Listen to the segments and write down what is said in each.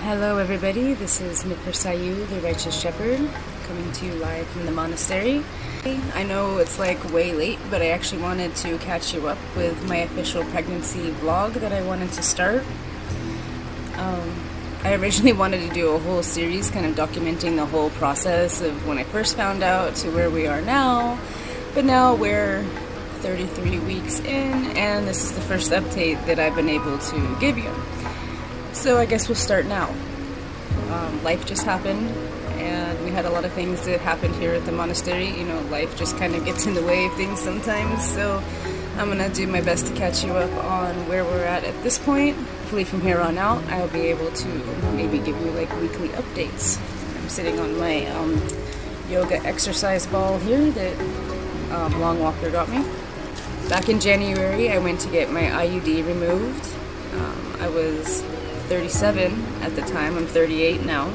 Hello everybody, this is Sayu, the Righteous Shepherd, coming to you live from the monastery. I know it's like way late, but I actually wanted to catch you up with my official pregnancy vlog that I wanted to start. I originally wanted to do a whole series kind of documenting the whole process of when I first found out to where we are now, but now we're 33 weeks in and this is the first update that I've been able to give you. So I guess we'll start now. Life just happened, and we had a lot of things that happened here at the monastery. You know, life just kind of gets in the way of things sometimes, so I'm gonna do my best to catch you up on where we're at this point. Hopefully from here on out, I'll be able to maybe give you like weekly updates. I'm sitting on my yoga exercise ball here that Long Walker got me. Back in January, I went to get my IUD removed. I was 37 at the time. I'm 38 now.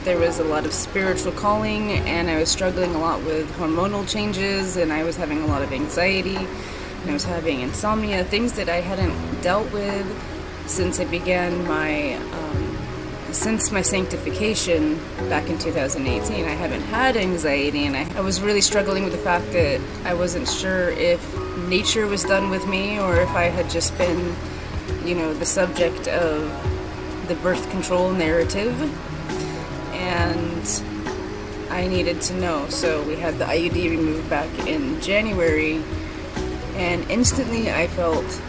There was a lot of spiritual calling, and I was struggling a lot with hormonal changes, and I was having a lot of anxiety, and I was having insomnia, things that I hadn't dealt with since I began since my sanctification back in 2018. I haven't had anxiety, and I was really struggling with the fact that I wasn't sure if nature was done with me or if I had just been, you know, the subject of the birth control narrative, and I needed to know. So we had the IUD removed back in January, and instantly I felt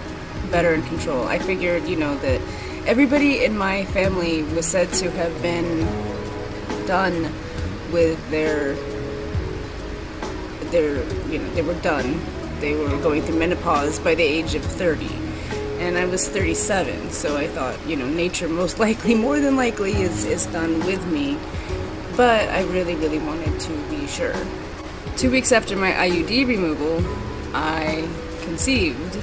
better in control. I figured, you know, that everybody in my family was said to have been done with their you know, they were done. They were going through menopause by the age of 30. And I was 37, so I thought, you know, nature most likely, more than likely, is done with me. But I really, really wanted to be sure. 2 weeks after my IUD removal, I conceived.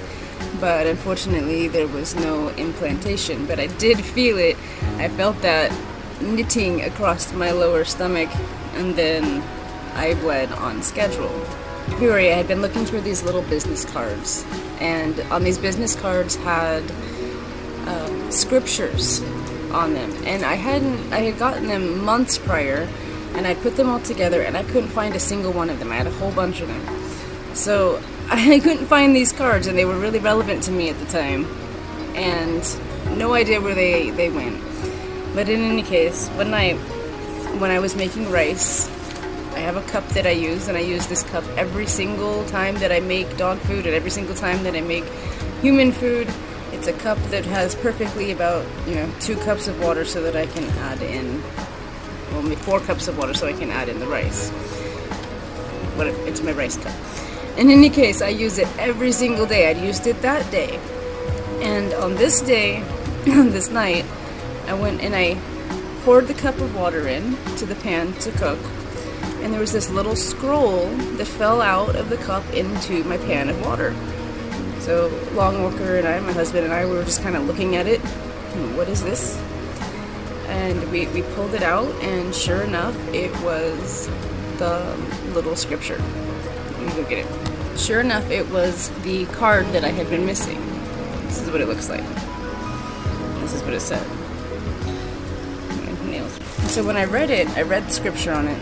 But unfortunately, there was no implantation. But I did feel it. I felt that knitting across my lower stomach, and then I bled on schedule. February, I had been looking for these little business cards, and on these business cards had scriptures on them, and I had gotten them months prior, and I put them all together, and I couldn't find a single one of them. I had a whole bunch of them, so I couldn't find these cards, and they were really relevant to me at the time, and no idea where they went. But in any case, one night when I was making rice, I have a cup that I use, and I use this cup every single time that I make dog food and every single time that I make human food. It's a cup that has perfectly about, you know, 2 cups of water so that I can add in, well, 4 cups of water so I can add in the rice. Whatever, it's my rice cup. In any case, I use it every single day. I'd used it that day. And on this day, this night, I went and I poured the cup of water in to the pan to cook. And there was this little scroll that fell out of the cup into my pan of water. So Long Walker and I, my husband and I, we were just kind of looking at it. What is this? And we pulled it out, and sure enough, it was the little scripture. Let me go get it. Sure enough, it was the card that I had been missing. This is what it looks like. This is what it said. My nails. So when I read it, I read the scripture on it.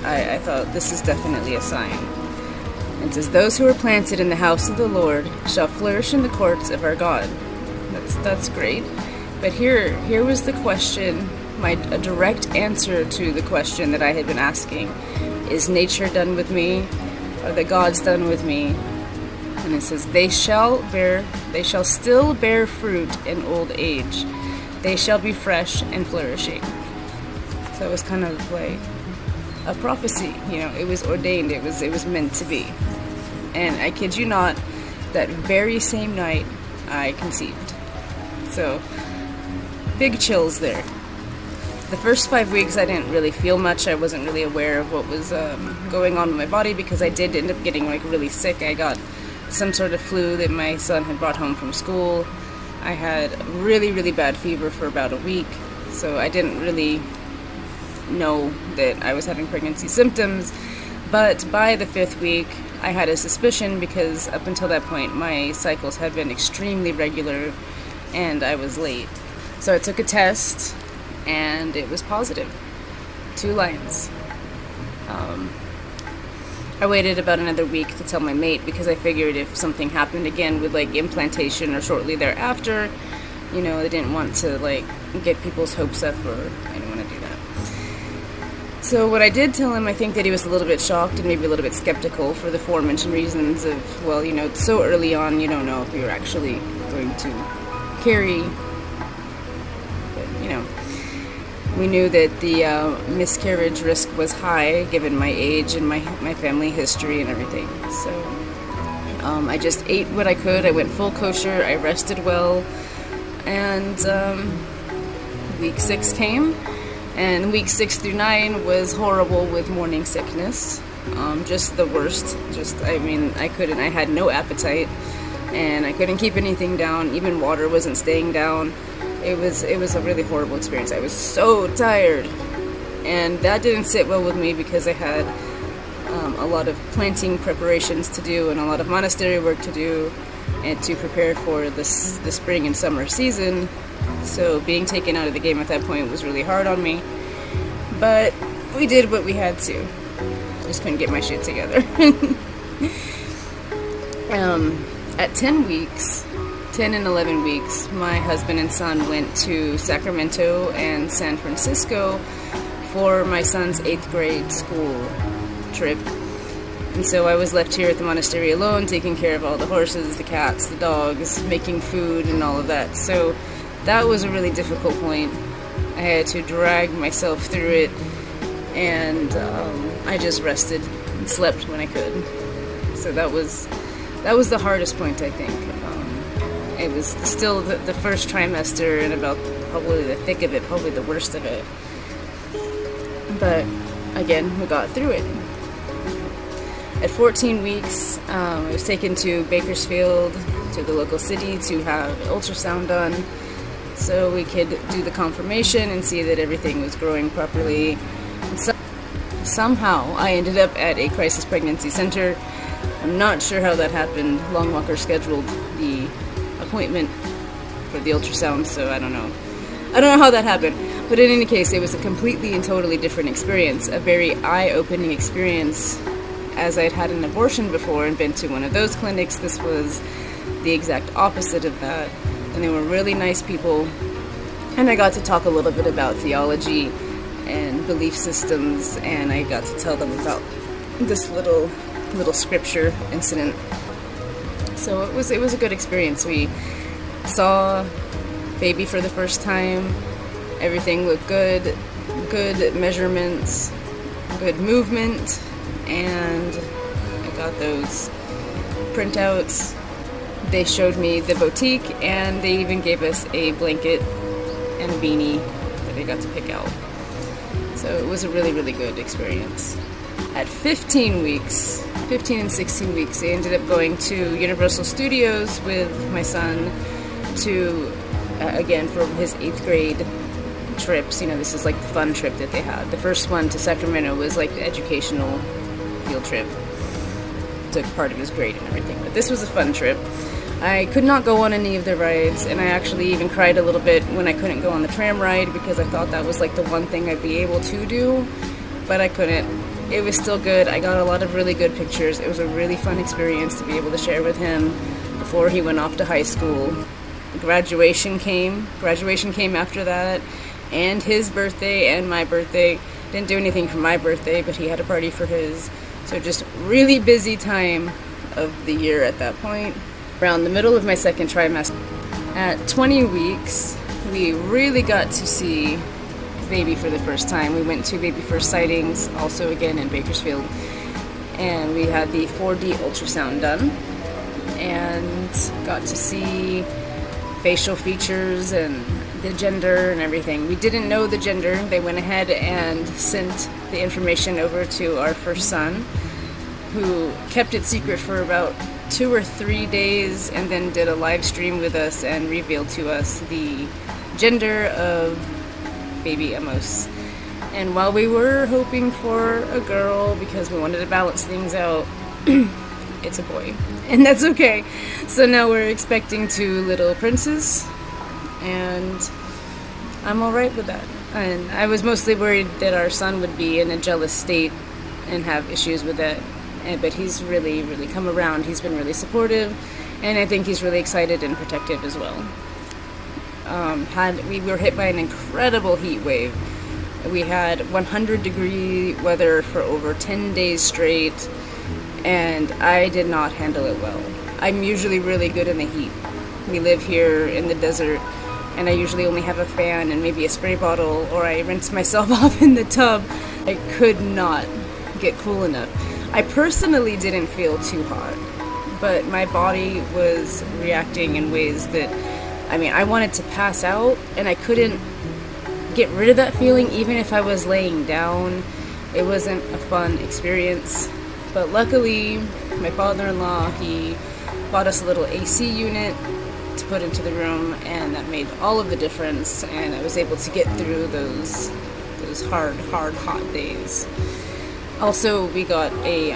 I thought, this is definitely a sign. It says, "Those who are planted in the house of the Lord shall flourish in the courts of our God." That's great. But here was the question, a direct answer to the question that I had been asking. Is nature done with me? Are the gods done with me? And it says, they shall still bear fruit in old age. They shall be fresh and flourishing. So it was kind of like a prophecy, you know, it was ordained, it was meant to be. And I kid you not, that very same night I conceived. So big chills there. The first 5 weeks I didn't really feel much. I wasn't really aware of what was going on with my body, because I did end up getting like really sick. I got some sort of flu that my son had brought home from school. I had really, really bad fever for about a week, so I didn't really know that I was having pregnancy symptoms. But by the 5th week, I had a suspicion, because up until that point my cycles had been extremely regular. and I was late. So I took a test, and it was positive. 2 lines. I waited about another week to tell my mate because I figured if something happened again with like implantation or shortly thereafter, I didn't want to like get people's hopes up, or I didn't want to do that. So what I did tell him, I think that he was a little bit shocked and maybe a little bit skeptical for the aforementioned reasons of, well, so early on you don't know if you're actually going to carry. But, we knew that the miscarriage risk was high given my age and my family history and everything. So I just ate what I could. I went full kosher. I rested well. And week 6 came. And week 6 through 9 was horrible with morning sickness. Just the worst. I had no appetite. And I couldn't keep anything down. Even water wasn't staying down. It was a really horrible experience. I was so tired, and that didn't sit well with me because I had a lot of planting preparations to do and a lot of monastery work to do and to prepare for the spring and summer season. So being taken out of the game at that point was really hard on me, but we did what we had to. Just couldn't get my shit together. At 10 and 11 weeks, my husband and son went to Sacramento and San Francisco for my son's 8th grade school trip. And so I was left here at the monastery alone, taking care of all the horses, the cats, the dogs, making food and all of that. So that was a really difficult point. I had to drag myself through it, and I just rested and slept when I could. So that was the hardest point, I think. It was still the first trimester and about probably the thick of it, probably the worst of it. But again, we got through it. At 14 weeks, I was taken to Bakersfield, to the local city, to have ultrasound done so we could do the confirmation and see that everything was growing properly. And somehow I ended up at a crisis pregnancy center. I'm not sure how that happened. Longwalker scheduled the appointment for the ultrasound, so I don't know how that happened, but in any case, it was a completely and totally different experience, a very eye-opening experience. As I'd had an abortion before and been to one of those clinics, this was the exact opposite of that, and they were really nice people, and I got to talk a little bit about theology and belief systems, and I got to tell them about this little scripture incident. So it was a good experience. We saw baby for the first time. Everything looked good measurements, good movement, and I got those printouts. They showed me the boutique, and they even gave us a blanket and a beanie that I got to pick out. So it was a really, really good experience. At 15 and 16 weeks, I ended up going to Universal Studios with my son to, again, for his 8th grade trips. This is like the fun trip that they had. The first one to Sacramento was like the educational field trip. Took part of his grade and everything, but this was a fun trip. I could not go on any of the rides, and I actually even cried a little bit when I couldn't go on the tram ride because I thought that was like the one thing I'd be able to do, but I couldn't. It was still good. I got a lot of really good pictures. It was a really fun experience to be able to share with him before he went off to high school. Graduation came after that, and his birthday and my birthday. Didn't do anything for my birthday, but he had a party for his. So just really busy time of the year at that point. Around the middle of my second trimester, at 20 weeks, we really got to see baby for the first time. We went to baby first sightings, also again in Bakersfield, and we had the 4D ultrasound done and got to see facial features and the gender and everything. We didn't know the gender. They went ahead and sent the information over to our first son, who kept it secret for about 2 or 3 days and then did a live stream with us and revealed to us the gender of baby Amos. And while we were hoping for a girl because we wanted to balance things out, it's a boy, and that's okay. So now we're expecting 2 little princes, and I'm all right with that. And I was mostly worried that our son would be in a jealous state and have issues with it. But he's really, really come around. He's been really supportive, and I think he's really excited and protective as well. We were hit by an incredible heat wave. We had 100-degree weather for over 10 days straight, and I did not handle it well. I'm usually really good in the heat. We live here in the desert, and I usually only have a fan and maybe a spray bottle, or I rinse myself off in the tub. I could not get cool enough. I personally didn't feel too hot, but my body was reacting in ways that, I wanted to pass out, and I couldn't get rid of that feeling even if I was laying down. It wasn't a fun experience, but luckily my father-in-law, he bought us a little AC unit to put into the room, and that made all of the difference, and I was able to get through those hard hot days. Also, we got a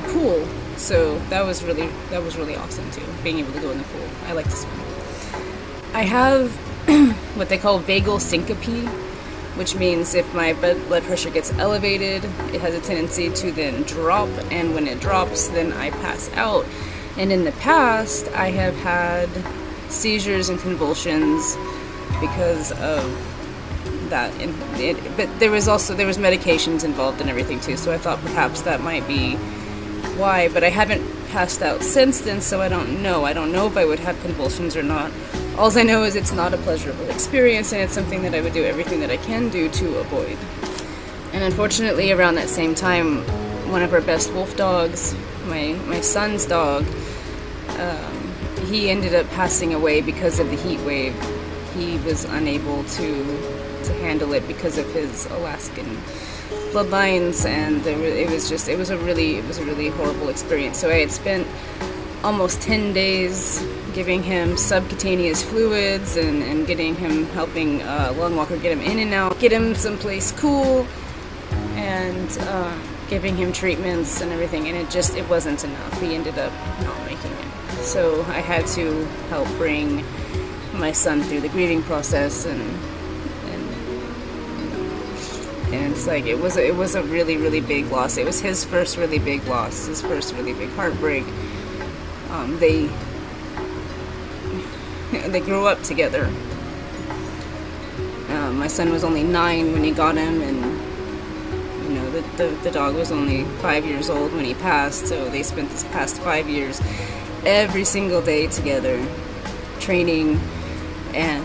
pool, so that was really awesome too, being able to go in the pool. I like to swim. I have what they call vagal syncope, which means if my blood pressure gets elevated, it has a tendency to then drop, and when it drops, then I pass out. And in the past, I have had seizures and convulsions because of that, but there was medications involved and everything too, so I thought perhaps that might be why, but I haven't passed out since then, so I don't know if I would have convulsions or not. All I know is it's not a pleasurable experience, and it's something that I would do everything that I can do to avoid. And unfortunately, around that same time, one of our best wolf dogs, my son's dog, he ended up passing away because of the heat wave. He was unable to handle it because of his Alaskan bloodlines, and it was a really horrible experience. So I had spent almost 10 days giving him subcutaneous fluids and helping Lung Walker get him in and out, get him someplace cool, and giving him treatments and everything, and it wasn't enough. He ended up not making it. So I had to help bring my son through the grieving process, and it's like it was a really, really big loss. It was his first really big loss, his first really big heartbreak. They grew up together. My son was only 9 when he got him, and the dog was only 5 years old when he passed. So they spent this past 5 years every single day together, training and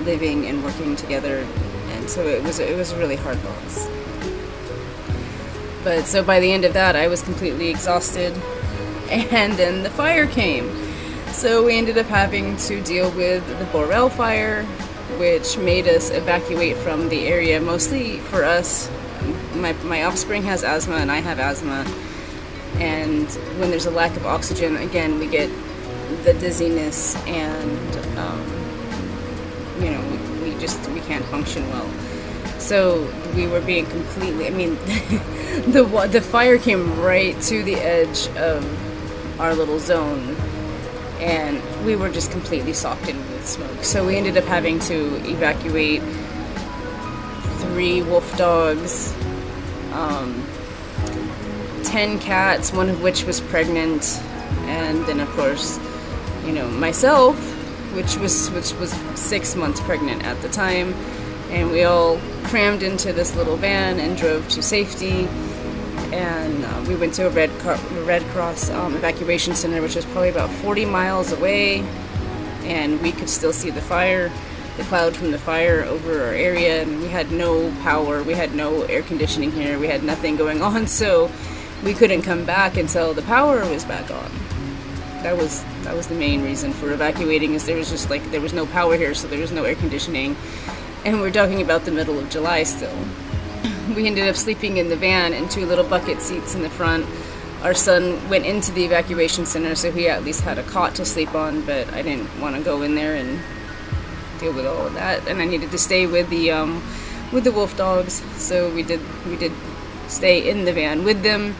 living and working together. And so it was a really hard loss. But so by the end of that, I was completely exhausted, and then the fire came. So we ended up having to deal with the Borel fire, which made us evacuate from the area. Mostly for us, my offspring has asthma and I have asthma, and when there's a lack of oxygen, again, we get the dizziness, and we can't function well. So we were being completely, the fire came right to the edge of our little zone, and we were just completely socked in with smoke. So we ended up having to evacuate 3 wolf dogs, 10 cats, one of which was pregnant, and then of course, myself, which was 6 months pregnant at the time, and we all crammed into this little van and drove to safety. And we went to a Red Cross evacuation center, which was probably about 40 miles away, and we could still see the cloud from the fire over our area, and we had no power, we had no air conditioning here, we had nothing going on, so we couldn't come back until the power was back on. That was the main reason for evacuating, is there was no power here, so there was no air conditioning, and we're talking about the middle of July still. We ended up sleeping in the van in 2 little bucket seats in the front. Our son went into the evacuation center, so he at least had a cot to sleep on, but I didn't want to go in there and deal with all of that, and I needed to stay with the wolf dogs, so we did stay in the van with them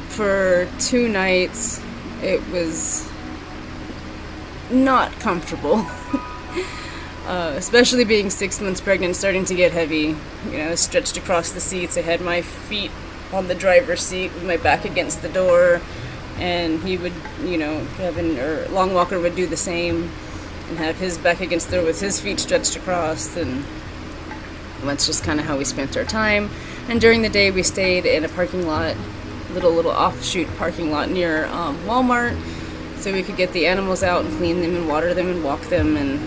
for 2 nights. It was not comfortable. Especially being 6 months pregnant, starting to get heavy. Stretched across the seats. I had my feet on the driver's seat with my back against the door, and he would, Kevin or Long Walker would do the same and have his back against the door with his feet stretched across, and that's just kind of how we spent our time. And during the day, we stayed in a parking lot, little offshoot parking lot near Walmart, so we could get the animals out and clean them and water them and walk them and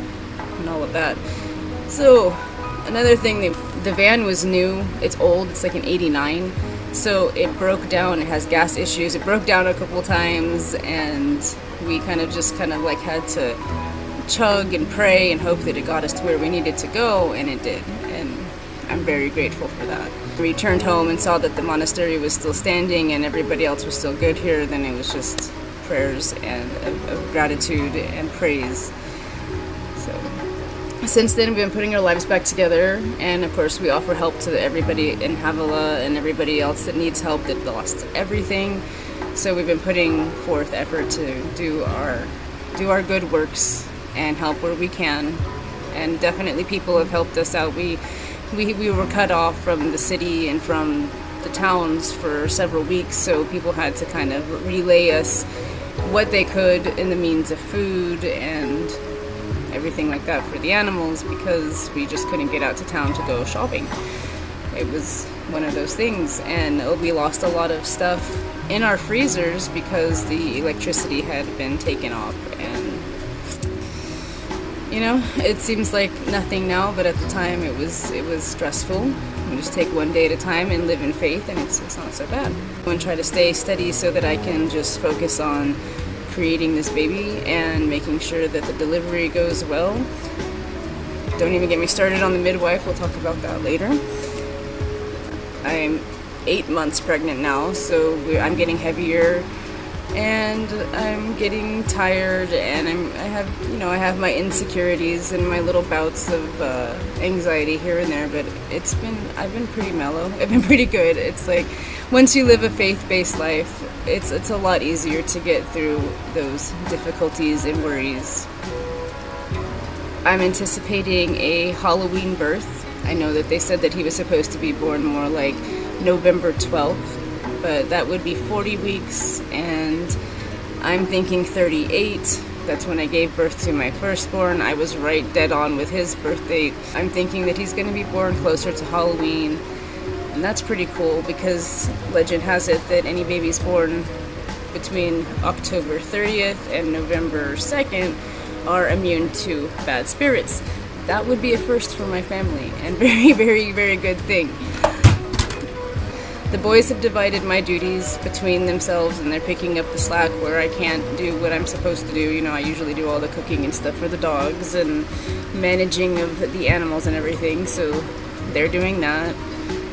all of that. So another thing, the van was new. It's old. It's like an 89. So it broke down. It has gas issues. It broke down a couple times, and we kind of like had to chug and pray and hope that it got us to where we needed to go, and it did. And I'm very grateful for that. We returned home and saw that the monastery was still standing and everybody else was still good here. Then it was just prayers and of gratitude and praise. So since then, we've been putting our lives back together, and of course we offer help to everybody in Havilah and everybody else that needs help, that lost everything. So we've been putting forth effort to do our good works and help where we can, and definitely people have helped us out. We were cut off from the city and from the towns for several weeks, so people had to kind of relay us what they could in the means of food and everything like that for the animals, because we just couldn't get out to town to go shopping. It was one of those things, and we lost a lot of stuff in our freezers because the electricity had been taken off. And it seems like nothing now, but at the time it was stressful. We just take one day at a time and live in faith, and it's not so bad. I'm going to try to stay steady so that I can just focus on creating this baby and making sure that the delivery goes well. Don't even get me started on the midwife. We'll talk about that later. I'm 8 months pregnant now, so I'm getting heavier and I'm getting tired, and I have my insecurities and my little bouts of anxiety here and there, but I've been pretty mellow. I've been pretty good. It's like once you live a faith-based life, it's a lot easier to get through those difficulties and worries. I'm anticipating a Halloween birth. I know that they said that he was supposed to be born more like November 12th, but that would be 40 weeks, and I'm thinking 38. That's when I gave birth to my firstborn. I was right dead on with his birth date. I'm thinking that he's going to be born closer to Halloween, and that's pretty cool because legend has it that any babies born between October 30th and November 2nd are immune to bad spirits. That would be a first for my family, and very, very, very good thing. The boys have divided my duties between themselves, and they're picking up the slack where I can't do what I'm supposed to do. I usually do all the cooking and stuff for the dogs and managing of the animals and everything, so they're doing that.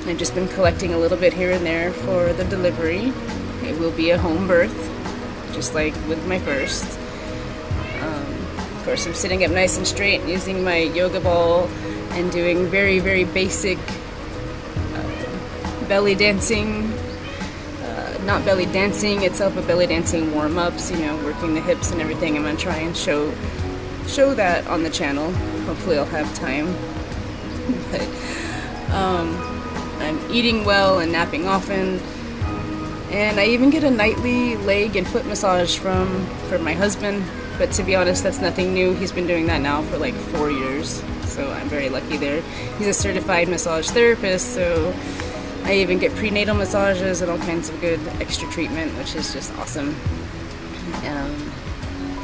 I've just been collecting a little bit here and there for the delivery. It will be a home birth, just like with my first. Of course, I'm sitting up nice and straight, using my yoga ball and doing very, very basic belly dancing, not belly dancing itself, but belly dancing warm-ups, working the hips and everything. I'm going to try and show that on the channel. Hopefully I'll have time. But I'm eating well and napping often, and I even get a nightly leg and foot massage from my husband, but to be honest, that's nothing new. He's been doing that now for like 4 years, so I'm very lucky there. He's a certified massage therapist, so I even get prenatal massages and all kinds of good extra treatment, which is just awesome.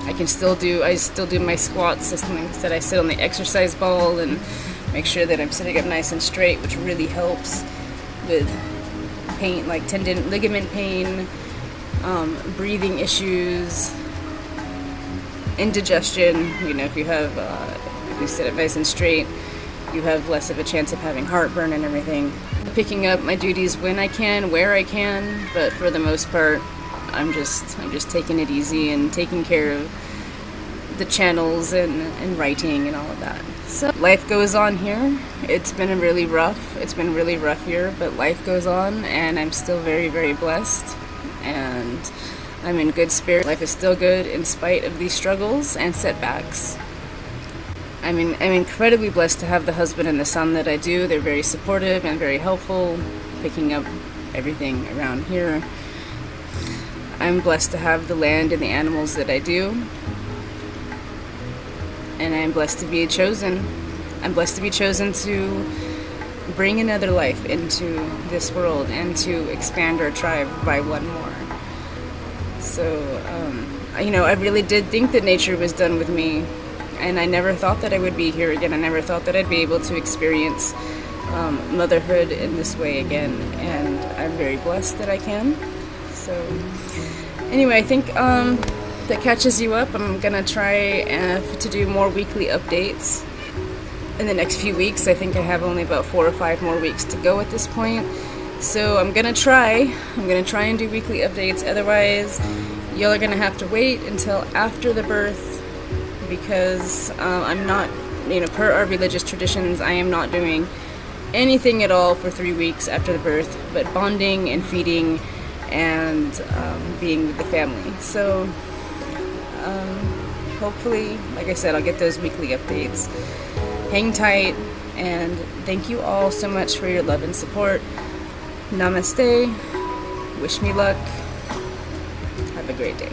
I still do my squats. Like I said, I sit on the exercise ball and make sure that I'm sitting up nice and straight, which really helps with pain, like tendon, ligament pain, breathing issues, indigestion. If you sit up nice and straight, you have less of a chance of having heartburn and everything. Picking up my duties when I can, where I can, but for the most part, I'm just taking it easy and taking care of the channels and writing and all of that. So life goes on here. It's been really rough year, but life goes on, and I'm still very, very blessed, and I'm in good spirit. Life is still good in spite of these struggles and setbacks. I'm incredibly blessed to have the husband and the son that I do. They're very supportive and very helpful, picking up everything around here. I'm blessed to have the land and the animals that I do. And I'm blessed to be chosen. I'm blessed to be chosen to bring another life into this world and to expand our tribe by one more. So, I really did think that nature was done with me, and I never thought that I would be here again. I never thought that I'd be able to experience motherhood in this way again, and I'm very blessed that I can. So, anyway, I think that catches you up. I'm gonna try to do more weekly updates in the next few weeks. I think I have only about 4 or 5 more weeks to go at this point. So I'm gonna try and do weekly updates. Otherwise, y'all are gonna have to wait until after the birth, because I'm not, per our religious traditions, I am not doing anything at all for 3 weeks after the birth, but bonding and feeding and being with the family. So hopefully, like I said, I'll get those weekly updates. Hang tight, and thank you all so much for your love and support. Namaste. Wish me luck. Have a great day.